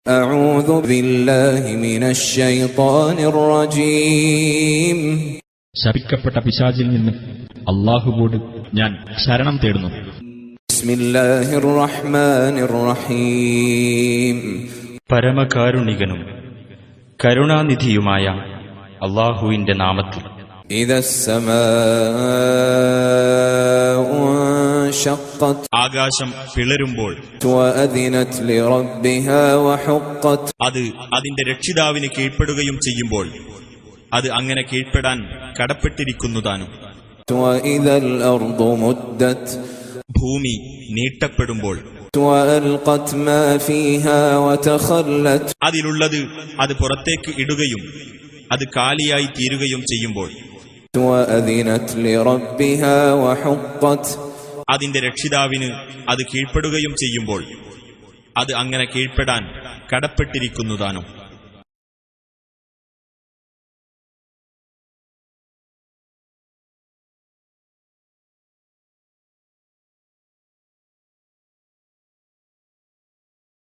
أعوذ بالله من الشيطان الرجيم ശപിക്കപ്പെട്ട പിശാചിൽ നിന്ന് അല്ലാഹുവോട് ഞാൻ ശരണം തേടുന്നു. ബിസ്മില്ലാഹിർ റഹ്മാനിർ റഹീം പരമകാരുണികനും കരുണാനിധിയുമായ അല്ലാഹുവിന്റെ നാമത്തിൽ. ഇദസ് സമാഉ ശഖ്ഖത് ആകാശം പിളരുമ്പോൾ വഅദിനത് ലിറബ്ബിഹാ വഹുഖ്ഖത് അത് അതിന്റെ രക്ഷിതാവിന് കീഴ്പ്പെടുകയും ചെയ്യുമ്പോൾ അത് അങ്ങനെ കീഴ്പ്പെടാൻ കടപ്പെട്ടിരിക്കുന്നതാനും. വഇദൽ അർദു മുദ്ദത് ഭൂമി നീട്ടപ്പെടുമ്പോൾ വഅൽഖത് മാ ഫീഹാ വതഖല്ലത് അതിലുള്ളത് അത് പുറത്തേക്ക് ഇടുകയും അത് കാലിയായി തീരുകയും ചെയ്യുമ്പോൾ വഅദിനത് ലിറബ്ബിഹാ വഹുഖ്ഖത് അതിന്റെ രക്ഷിതാവിന് അത് കീഴ്പ്പെടുകയും ചെയ്യുമ്പോൾ അത് അങ്ങനെ കീഴ്പ്പെടാൻ കടപ്പെട്ടിരിക്കുന്നതാനും.